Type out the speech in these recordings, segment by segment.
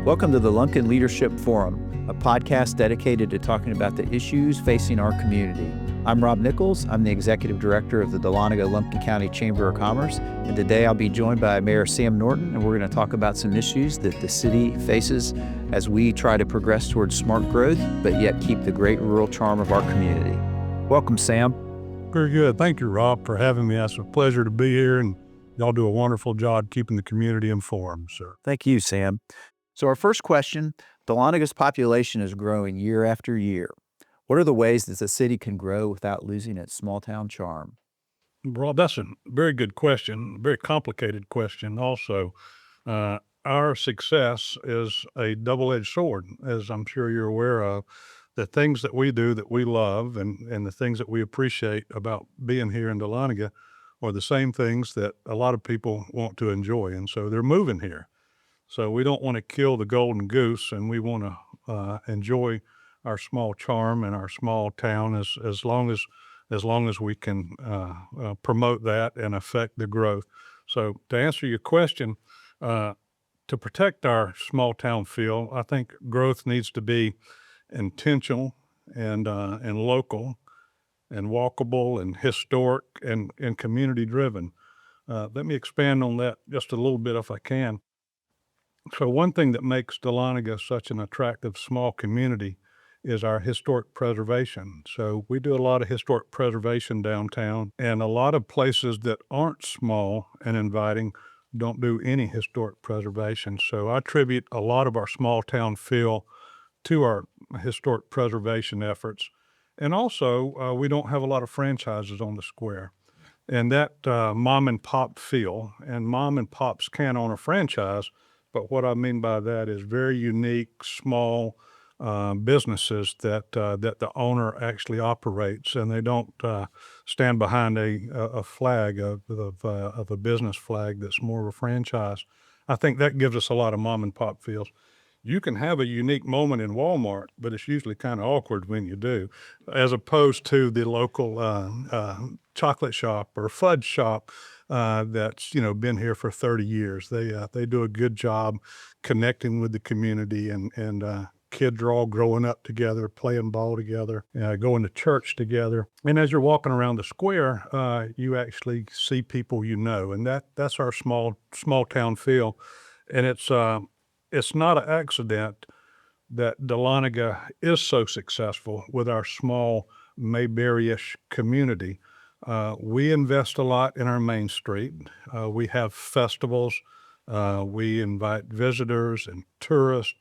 Welcome to the Lumpkin Leadership Forum, a podcast dedicated to talking about the issues facing our community. I'm Rob Nichols. I'm the Executive Director of the Dahlonega-Lumpkin County Chamber of Commerce, and today I'll be joined by Mayor Sam Norton, and we're going to talk about some issues that the city faces as we try to progress towards smart growth, but yet keep the great rural charm of our community. Welcome, Sam. Very good. Thank you, Rob, for having me. It's a pleasure to be here, and y'all do a wonderful job keeping the community informed, sir. Thank you, Sam. So our first question, Dahlonaga's population is growing year after year. What are the ways that the city can grow without losing its small town charm? Rob, that's a very good question, very complicated question also. Our success is a double-edged sword, as I'm sure you're aware of. The things that we do that we love and the things that we appreciate about being here in Dahlonega are the same things that a lot of people want to enjoy, and so they're moving here. So we don't want to kill the golden goose, and we want to enjoy our small charm and our small town as long as we can promote that and affect the growth. So to answer your question, to protect our small town feel, I think growth needs to be intentional and local and walkable and historic and community driven. Let me expand on that just a little bit if I can. So one thing that makes Dahlonega such an attractive small community is our historic preservation. So we do a lot of historic preservation downtown, and a lot of places that aren't small and inviting don't do any historic preservation. So I attribute a lot of our small town feel to our historic preservation efforts. And also, we don't have a lot of franchises on the square. And that mom and pop feel, and mom and pops can own a franchise, but what I mean by that is very unique, small businesses that the owner actually operates, and they don't stand behind a flag of a business flag that's more of a franchise. I think that gives us a lot of mom and pop feels. You can have a unique moment in Walmart, but it's usually kind of awkward when you do, as opposed to the local chocolate shop or fudge shop that's been here for 30 years. They do a good job connecting with the community, and kids are all growing up together, playing ball together, going to church together. And as you're walking around the square, you actually see people and that's our small town feel, and it's not an accident that Dahlonega is so successful with our small Mayberry-ish community. We invest a lot in our main street. We have festivals. We invite visitors and tourists.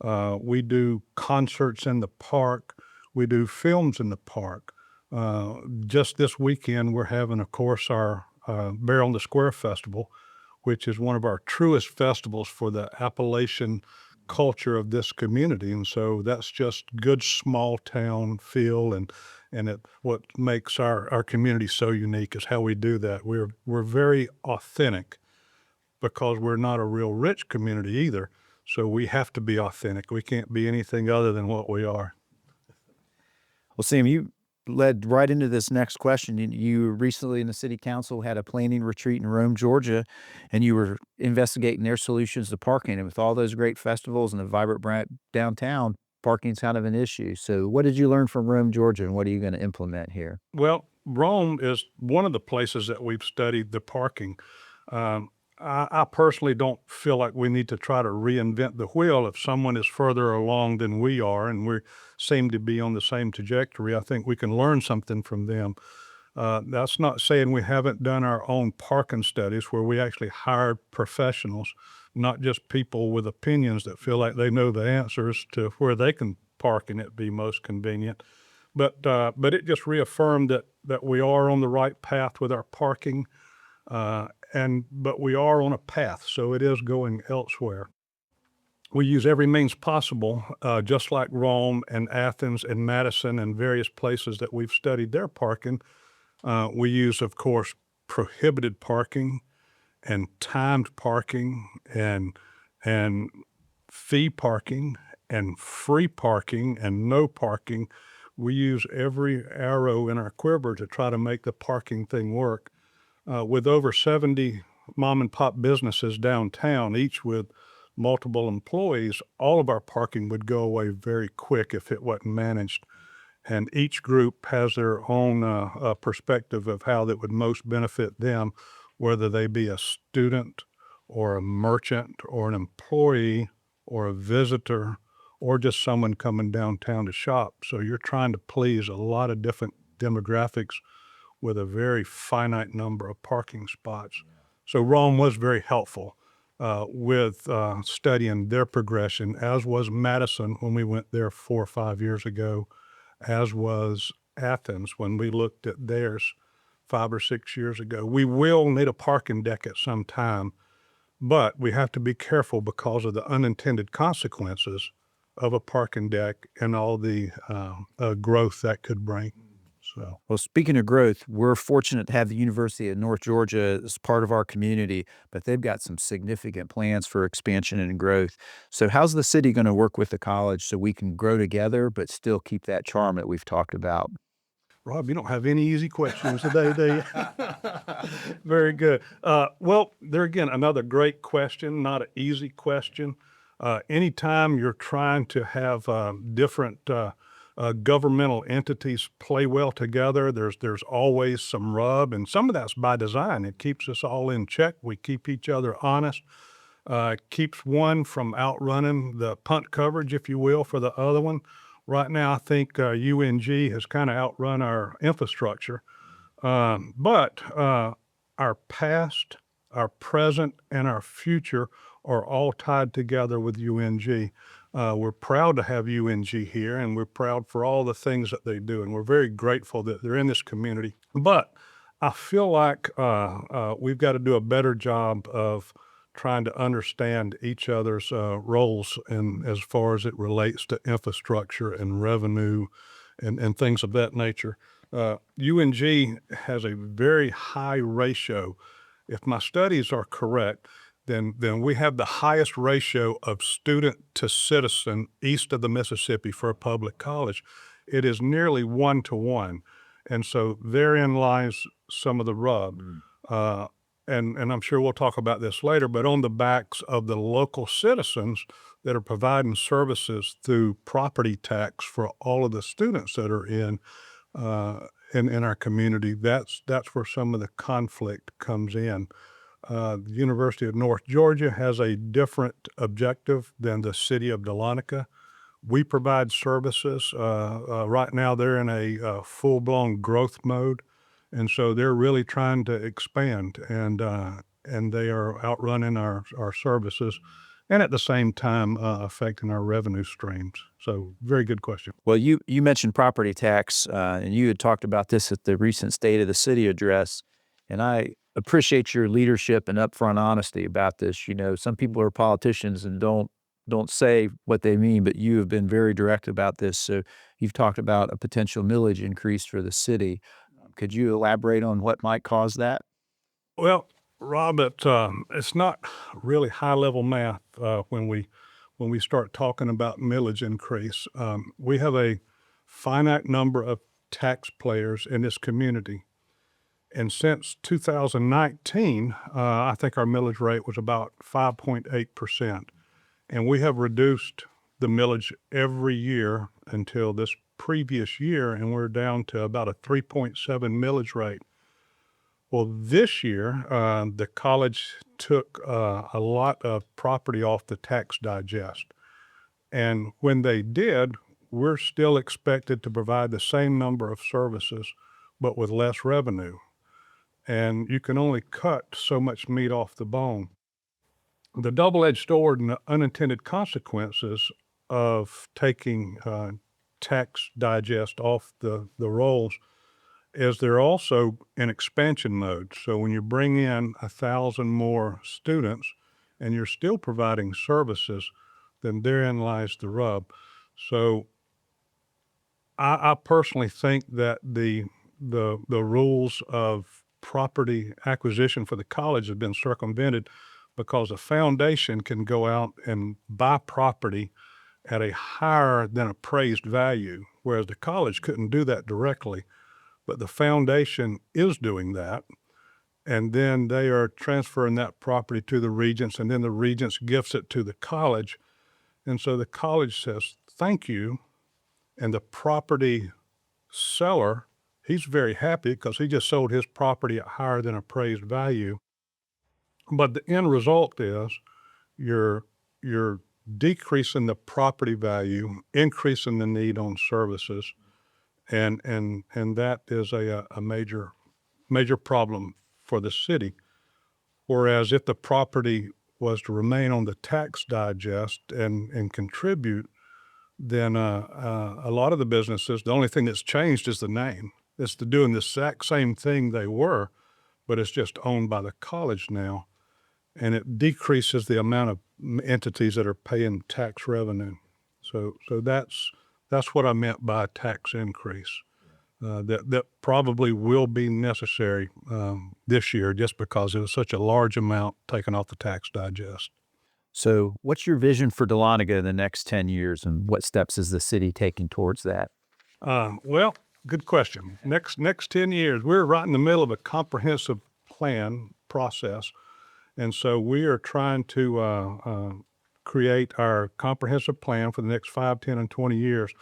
We do concerts in the park. We do films in the park. Just this weekend, we're having, of course, our Bear on the Square Festival, which is one of our truest festivals for the Appalachian culture of this community. And so that's just good small town feel, and what makes our community so unique is how we do that. We're very authentic because we're not a real rich community either. So we have to be authentic. We can't be anything other than what we are. Well, Sam, you led right into this next question. You recently in the city council had a planning retreat in Rome, Georgia, and you were investigating their solutions to parking. And with all those great festivals and the vibrant downtown, parking's kind of an issue. So what did you learn from Rome, Georgia, and what are you going to implement here? Well, Rome is one of the places that we've studied the parking. I personally don't feel like we need to try to reinvent the wheel if someone is further along than we are and we seem to be on the same trajectory. I think we can learn something from them. That's not saying we haven't done our own parking studies where we actually hired professionals, not just people with opinions that feel like they know the answers to where they can park and it be most convenient. But it just reaffirmed that we are on the right path with our parking. But we are on a path, so it is going elsewhere. We use every means possible, just like Rome and Athens and Madison and various places that we've studied their parking. We use, of course, prohibited parking and timed parking and fee parking and free parking and no parking. We use every arrow in our quiver to try to make the parking thing work. With over 70 mom and pop businesses downtown, each with multiple employees, all of our parking would go away very quick if it wasn't managed. And each group has their own perspective of how that would most benefit them, whether they be a student or a merchant or an employee or a visitor or just someone coming downtown to shop. So you're trying to please a lot of different demographics with a very finite number of parking spots. So Rome was very helpful with studying their progression, as was Madison when we went there 4 or 5 years ago, as was Athens when we looked at theirs 5 or 6 years ago. We will need a parking deck at some time, but we have to be careful because of the unintended consequences of a parking deck and all the growth that could bring. So, Well, speaking of growth, we're fortunate to have the University of North Georgia as part of our community, but they've got some significant plans for expansion and growth. So, how's the city going to work with the college so we can grow together, but still keep that charm that we've talked about? Rob, you don't have any easy questions today, do you? Very good. Well, there again, another great question, not an easy question. Anytime you're trying to have different governmental entities play well together, there's always some rub, and some of that's by design. It keeps us all in check. We keep each other honest. Keeps one from outrunning the punt coverage, if you will, for the other one. Right now, I think UNG has kind of outrun our infrastructure. But our past, our present, and our future are all tied together with UNG. We're proud to have UNG here, and we're proud for all the things that they do, and we're very grateful that they're in this community. But I feel like we've got to do a better job of trying to understand each other's roles and as far as it relates to infrastructure and revenue and things of that nature. UNG has a very high ratio. If my studies are correct, then we have the highest ratio of student to citizen east of the Mississippi for a public college. It is nearly 1 to 1. And so therein lies some of the rub. And I'm sure we'll talk about this later, but on the backs of the local citizens that are providing services through property tax for all of the students that are in our community, that's where some of the conflict comes in. The University of North Georgia has a different objective than the city of Dahlonega. We provide services. Right now, they're in a full-blown growth mode, and so they're really trying to expand, and they are outrunning our services, and at the same time affecting our revenue streams. So, very good question. Well, you mentioned property tax, and you had talked about this at the recent State of the City address, and I appreciate your leadership and upfront honesty about this. You know, some people are politicians and don't say what they mean, but you have been very direct about this. So you've talked about a potential millage increase for the city. Could you elaborate on what might cause that? Well, Rob, it's not really high-level math when we start talking about millage increase. We have a finite number of taxpayers in this community, and since 2019, I think our millage rate was about 5.8%, and we have reduced the millage every year until this previous year, and we're down to about a 3.7 millage rate. Well, this year, the college took a lot of property off the tax digest. And when they did, we're still expected to provide the same number of services, but with less revenue. And you can only cut so much meat off the bone. The double-edged sword and the unintended consequences of taking tax digest off the rolls is they're also in expansion mode. So when you bring in 1,000 more students and you're still providing services, then therein lies the rub. So I personally think that the rules of property acquisition for the college have been circumvented because a foundation can go out and buy property at a higher than appraised value, whereas the college couldn't do that directly. But the foundation is doing that, and then they are transferring that property to the regents, and then the regents gifts it to the college. And so the college says, thank you. And the property seller, he's very happy because he just sold his property at higher than appraised value. But the end result is you're decreasing the property value, increasing the need on services, and that is a major problem for the city. Whereas if the property was to remain on the tax digest and contribute, then a lot of the businesses, the only thing that's changed is the name. It's doing the exact same thing they were, but it's just owned by the college now. And it decreases the amount of entities that are paying tax revenue. So that's what I meant by a tax increase. That probably will be necessary this year just because it was such a large amount taken off the tax digest. So what's your vision for Dahlonega in the next 10 years, and what steps is the city taking towards that? Well, good question. Next 10 years, we're right in the middle of a comprehensive plan process. And so we are trying to create our comprehensive plan for the next 5, 10, and 20 years.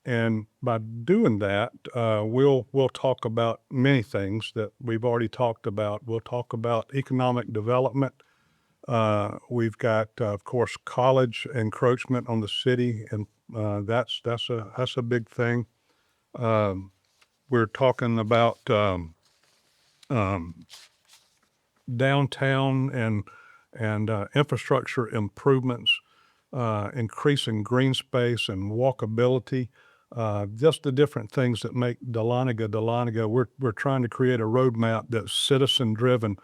And by doing that, we'll talk about many things that we've already talked about. We'll talk about economic development. We've got, of course, college encroachment on the city, and that's a big thing. We're talking about downtown and infrastructure improvements, increasing green space and walkability. Just the different things that make Dahlonega. We're trying to create a roadmap that's citizen-driven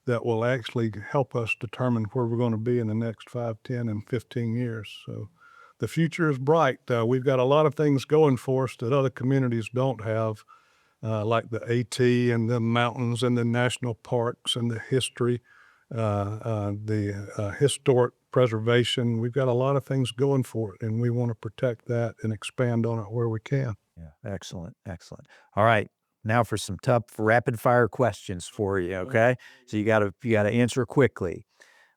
that will actually help us determine where we're going to be in the next 5, 10, and 15 years. So the future is bright. We've got a lot of things going for us that other communities don't have, like the AT and the mountains and the national parks and the history, the historic preservation. We've got a lot of things going for it, and we want to protect that and expand on it where we can. Yeah, excellent. All right, now for some tough rapid fire questions for you, okay? So you gotta answer quickly.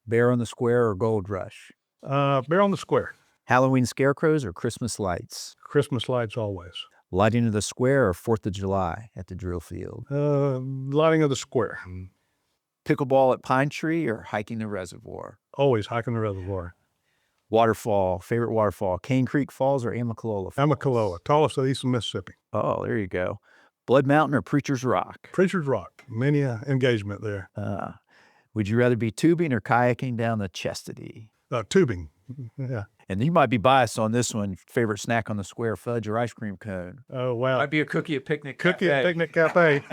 Bear on the Square or Gold Rush? Bear on the Square. Halloween scarecrows or Christmas lights? Christmas lights always. Lighting of the Square or 4th of July at the drill field? Lighting of the Square. Pickleball at Pine Tree or hiking the reservoir? Always hiking the reservoir. Waterfall, favorite waterfall, Cane Creek Falls or Amicalola Falls? Amicalola, tallest of eastern Mississippi. Oh, there you go. Blood Mountain or Preacher's Rock? Preacher's Rock, many engagement there. Would you rather be tubing or kayaking down the Chastity? Tubing, yeah. And you might be biased on this one. Favorite snack on the Square, fudge or ice cream cone? Oh, wow. Might be a cookie at Picnic Cookie Cafe. at Picnic Cafe.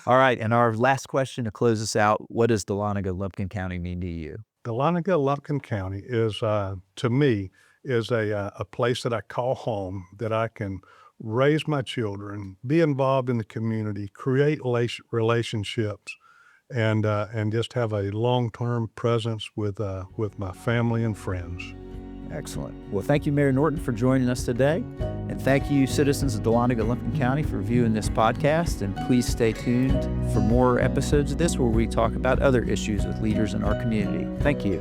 All right, and our last question to close us out, what does Dahlonega, Lumpkin County mean to you? Dahlonega, Lumpkin County is, to me, is a place that I call home, that I can raise my children, be involved in the community, create relationships, and just have a long-term presence with my family and friends. Excellent. Well, thank you, Mayor Norton, for joining us today. And thank you, citizens of Dahlonega, Lumpkin County, for viewing this podcast. And please stay tuned for more episodes of this where we talk about other issues with leaders in our community. Thank you.